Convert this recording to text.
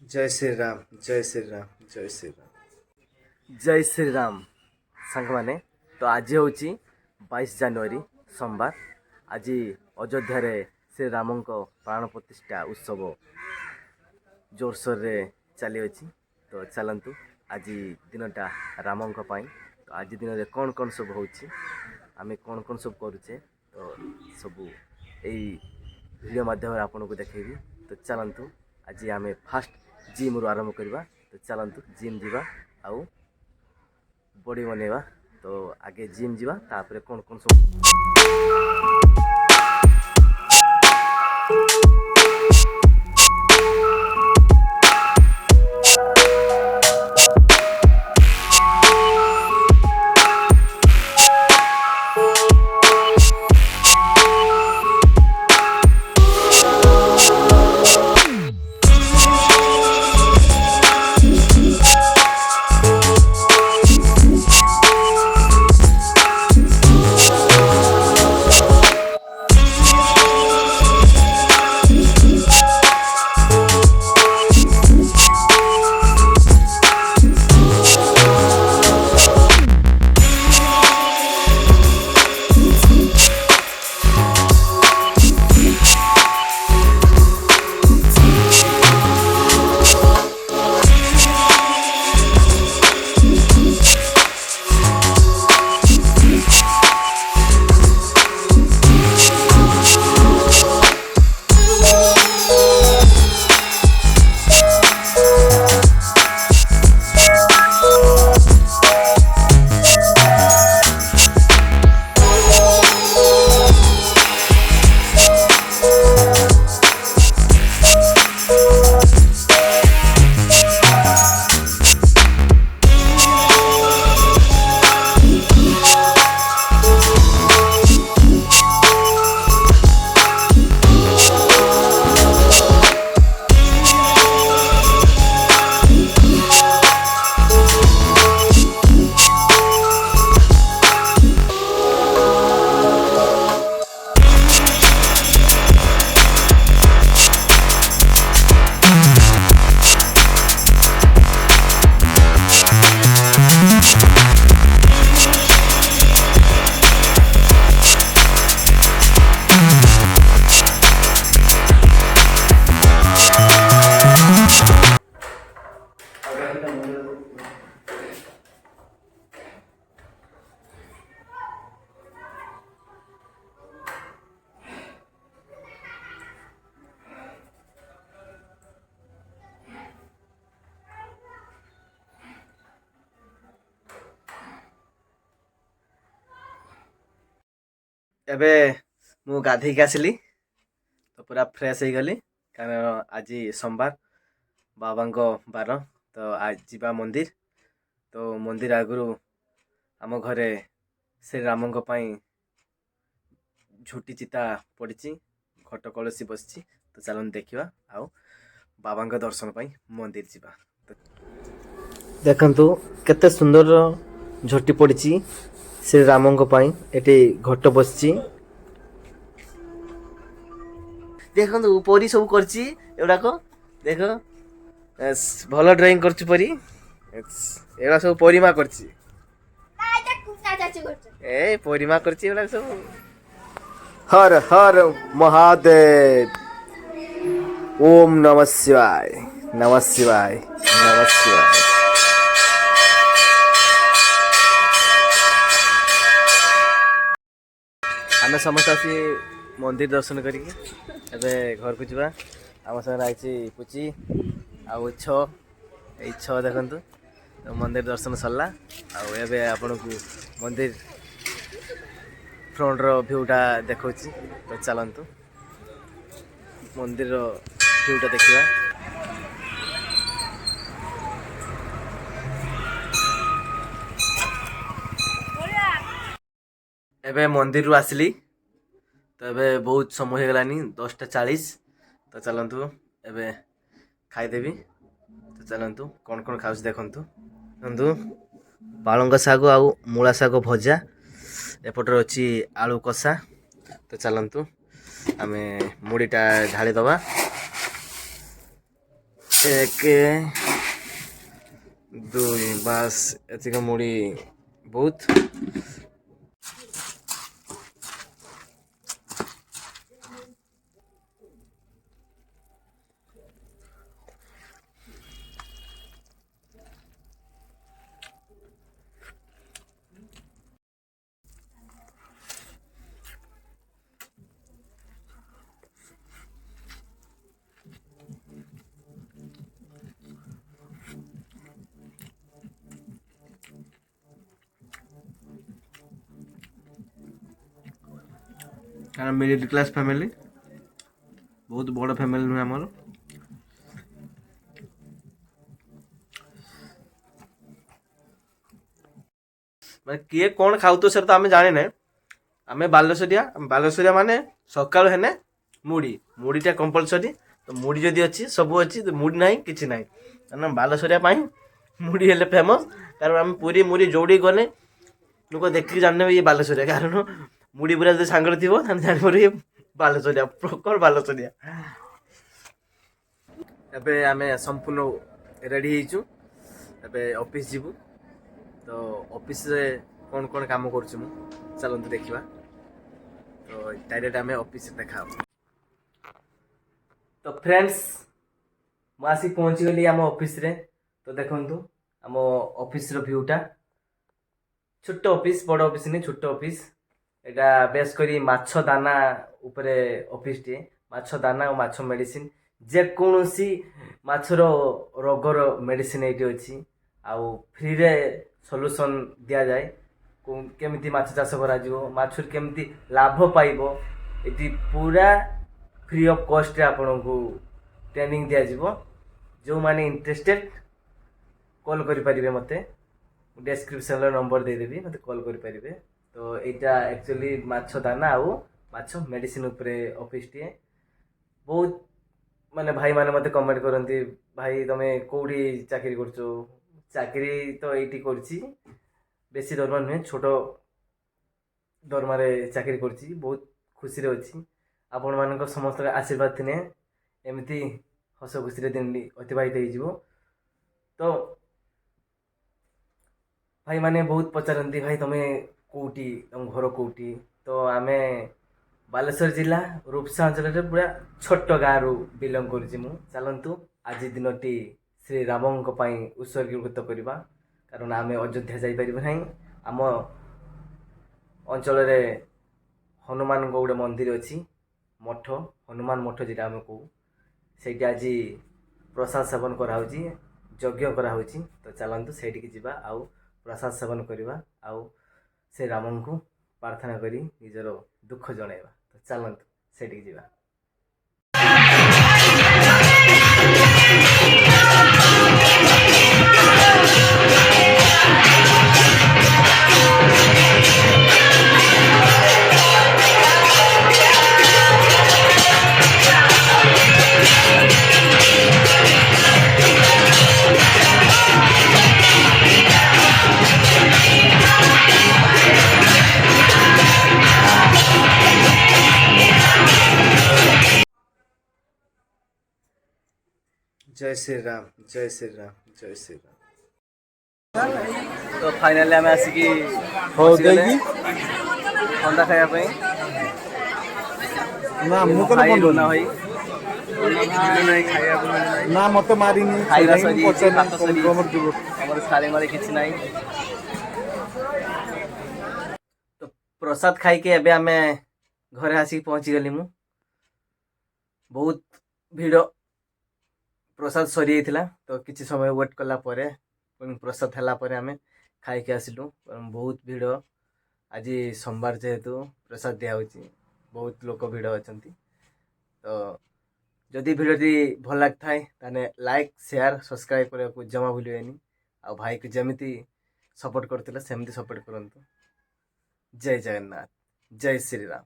जय श्री राम जय श्री राम जय श्री राम। जय श्री राम सांग माने। तो आज हूँ 22 जनवरी सोमवार। आज अयोध्या रे श्री राम प्राण प्रतिष्ठा उत्सव जोरसोर रे चली अच्छी। तो चलतु आज दिनटा राम तो आज दिन में कौन कौन सब होमें कौन कौन सब करुचे तो सब यही वीडियो माध्यम आपन को देखेबी। तो चलतु आज आम फास्ट जिम रु आरंभ करवा। तो चलतु जिम जीवा आउ बॉडी बनैबा। तो आगे जिम जीवा तापर कौन कौन सब एबे मु गाधी के आसली। तो पूरा फ्रेश हो गली कारण आज सोमवार बाबा बार। तो आज जीवा मंदिर। तो मंदिर आगु आम घरे श्री राम झुटी चिता पड़ी घट कलसी बसची। तो चलन देखा आउ बाबा दर्शन पाई मंदिर जीवा। देखंतु केते सुंदर झोटी पड़ी श्री राम एटी घट बसची। देखंतु परी सब करची एडाक देख भल ड्राइंग करची परी एड़ा सब परिमा करची। ए परिमा करची एड़ा सब। हर हर महादेव। ओम नमः शिवाय नमः शिवाय नमः शिवाय। आम समस्त आसी मंदिर दर्शन करी घर को जावा। आम सागर आई पुची आउ छ देखु। तो मंदिर दर्शन सरला आबे आपण को मंदिर फ्रंट रो भ्यूटा देखा। तो चलतु मंदिर भ्यूटा देखा। एबे मंदिर रु आसली। तो एबे बहुत समय हो गलानी 10:40। तो चलतु एबे खाईदेवी। तो चलतु कौन कौन खाऊँ देखु। पालंग शाग आउ मूला शाग भजा एपटर अच्छी आलू कषा। तो चलतु आम मुड़ीटा ढाली दबा। ଏକ ଦୁଇ ବାସ୍ ଏତିକ ମୁଢ଼ି ବହୁତ। କାରଣ ମିଡ଼ିଲ୍ କ୍ଲାସ୍ ଫ୍ୟାମିଲି, ବହୁତ ବଡ଼ ଫ୍ୟାମିଲି ନୁହେଁ ଆମର। ମାନେ କିଏ କ'ଣ ଖାଉଥିବ ସେଟା ତ ଆମେ ଜାଣିନେ। ଆମେ ବାଲେଶ୍ୱରିଆ ମାନେ ସକାଳୁ ହେନେ ମୁଢ଼ିଟା କମ୍ପଲସରି। ତ ମୁଢ଼ି ଯଦି ଅଛି ସବୁ ଅଛି, ମୁଢ଼ି ନାହିଁ କିଛି ନାହିଁ। କାରଣ ବାଲେଶ୍ୱରିଆ ପାଇଁ ମୁଢ଼ି ହେଲେ ଫେମସ୍। କାରଣ ଆମେ ପୁରୀ ମୁଢ଼ି ଯୋଉଠିକି ଗଲେ ଲୋକ ଦେଖିକି ଜାଣିନେବେ ଇଏ ବାଲେଶ୍ୱରିଆ। କାରଣ ମୁଢ଼ି ପୁରା ଯଦି ସାଙ୍ଗରେ ଥିବ ତାହେଲେ ଜାଣିପାରିବେ ଇଏ ବାଲେଶ୍ୱରିଆ, ପ୍ରକୃତ ବାଲେଶ୍ୱରିଆ। ଏବେ ଆମେ ସମ୍ପୂର୍ଣ୍ଣ ରେଡ଼ି ହେଇଛୁ, ଏବେ ଅଫିସ୍ ଯିବୁ। ତ ଅଫିସ୍ରେ କ'ଣ କ'ଣ କାମ କରୁଛି ମୁଁ ଚାଲନ୍ତୁ ଦେଖିବା। ତ ଡାଇରେକ୍ଟ ଆମେ ଅଫିସ୍ରେ ଦେଖା ହବ। ତ ଫ୍ରେଣ୍ଡସ୍, ମୁଁ ଆସିକି ପହଞ୍ଚିଗଲି ଆମ ଅଫିସ୍ରେ। ତ ଦେଖନ୍ତୁ ଆମ ଅଫିସ୍ର ଭ୍ୟୁଟା। ଛୋଟ ଅଫିସ୍, ବଡ଼ ଅଫିସ୍ ନାହିଁ, ଛୋଟ ଅଫିସ୍। ଏଇଟା ବେଶ୍ କରି ମାଛ ଦାନା ଉପରେ ଅଫିସ୍ଟିଏ। ମାଛ ଦାନା ଓ ମାଛ ମେଡ଼ିସିନ୍, ଯେକୌଣସି ମାଛର ରୋଗର ମେଡ଼ିସିନ୍ ଏଇଠି ଅଛି। ଆଉ ଫ୍ରିରେ ସଲ୍ୟୁସନ୍ ଦିଆଯାଏ। କେମିତି ମାଛ ଚାଷ କରାଯିବ, ମାଛରୁ କେମିତି ଲାଭ ପାଇବ, ଏଠି ପୁରା ଫ୍ରି ଅଫ୍ କଷ୍ଟରେ ଆପଣଙ୍କୁ ଟ୍ରେନିଂ ଦିଆଯିବ। ଯେଉଁମାନେ ଇଣ୍ଟରେଷ୍ଟେଡ୍ କଲ୍ କରିପାରିବେ ମୋତେ, ଡେସ୍କ୍ରିପସନ୍ରେ ନମ୍ବର ଦେଇଦେବି, ମୋତେ କଲ୍ କରିପାରିବେ। ତ ଏଇଟା ଆକ୍ଚୁଆଲି ମାଛ ଦାନା ଆଉ ମାଛ ମେଡ଼ିସିନ୍ ଉପରେ ଅଫିସ୍ଟିଏ। ବହୁତ ମାନେ ଭାଇମାନେ ମୋତେ କମେଣ୍ଟ କରନ୍ତି, ଭାଇ ତମେ କେଉଁଠି ଚାକିରି କରୁଛ? ଚାକିରି ତ ଏଇଠି କରିଛି, ବେଶୀ ଦରମା ନୁହେଁ, ଛୋଟ ଦରମାରେ ଚାକିରି କରିଛି। ବହୁତ ଖୁସିରେ ଅଛି। ଆପଣମାନଙ୍କ ସମସ୍ତଙ୍କ ଆଶୀର୍ବାଦ ଥିଲେ ଏମିତି ହସ ଖୁସିରେ ଦିନଟି ଅତିବାହିତ ହେଇଯିବ। ତ ଭାଇମାନେ ବହୁତ ପଚାରନ୍ତି, ଭାଇ ତମେ କେଉଁଠି, ତମ ଘର କେଉଁଠି? ତ ଆମେ ବାଲେଶ୍ୱର ଜିଲ୍ଲା ରୁପ୍ସା ଅଞ୍ଚଳରେ ପୁରା ଛୋଟ ଗାଁରୁ ବିଲଙ୍ଗ କରୁଛି ମୁଁ। ଚାଲନ୍ତୁ ଆଜି ଦିନଟି ଶ୍ରୀରାମଙ୍କ ପାଇଁ ଉତ୍ସର୍ଗୀକୃତ କରିବା। କାରଣ ଆମେ ଅଯୋଧ୍ୟା ଯାଇପାରିବୁ ନାହିଁ। ଆମ ଅଞ୍ଚଳରେ ହନୁମାନଙ୍କ ଗୋଟେ ମନ୍ଦିର ଅଛି, ମଠ, ହନୁମାନ ମଠ ଯେଟା ଆମେ କହୁ। ସେଇଠି ଆଜି ପ୍ରସାଦ ସେବନ କରାହେଉଛି, ଯଜ୍ଞ କରାହେଉଛି। ତ ଚାଲନ୍ତୁ ସେଇଠିକି ଯିବା, ଆଉ ପ୍ରସାଦ ସେବନ କରିବା, ଆଉ ସେ ରାମଙ୍କୁ ପ୍ରାର୍ଥନା କରି ନିଜର ଦୁଃଖ ଜଣାଇବା। ତ ଚାଲନ୍ତୁ ସେଇଠିକି ଯିବା। ଜୟ ଶ୍ରୀରାମ, ଜୟ ଶ୍ରୀରାମ, ଜୟ ଶ୍ରୀରାମ। ତ ଫାଇନାଲି ଆମେ ଆସିକି ପହଞ୍ଚିଗଲେ ଥଣ୍ଡା ଖାଇବା ପାଇଁ। ନା ମୁଁ ତ ଭାଇ ବନ୍ଧୁ ଲୁନା ଭାଇ ନା ମତେ ମାରିନି ଖାଇବା ସେଇଟା ହିଁ ମୁଁ ସରିଯାଇଛି, ଭାତ ପଚାରିନି ସରିଯାଇଛି, ତମର ଯିବ। ଆମର ଥାଳି ମାଳି କିଛି ନାହିଁ। ତ ପ୍ରସାଦ ଖାଇକି ଏବେ ଆମେ ଘରେ ଆସିକି ପହଞ୍ଚିଗଲି। ମୁଁ ବହୁତ ଭିଡ଼, ପ୍ରସାଦ ସରିଯାଇଥିଲା। ତ କିଛି ସମୟ ୱେଟ୍ କଲା ପରେ ପୁଣି ପ୍ରସାଦ ହେଲା ପରେ ଆମେ ଖାଇକି ଆସିଲୁ। ବହୁତ ଭିଡ଼, ଆଜି ସୋମବାର ଯେହେତୁ ପ୍ରସାଦ ଦିଆହେଉଛି, ବହୁତ ଲୋକ ଭିଡ଼ ଅଛନ୍ତି। ତ ଯଦି ଭିଡ଼ିଓଟି ଭଲ ଲାଗିଥାଏ ତାହେଲେ ଲାଇକ୍, ସେୟାର, ସବସ୍କ୍ରାଇବ୍ କରିବାକୁ ଜମା ଭୁଲିବେନି। ଆଉ ଭାଇକୁ ଯେମିତି ସପୋର୍ଟ କରୁଥିଲେ ସେମିତି ସପୋର୍ଟ କରନ୍ତୁ। ଜୟ ଜଗନ୍ନାଥ, ଜୟ ଶ୍ରୀରାମ।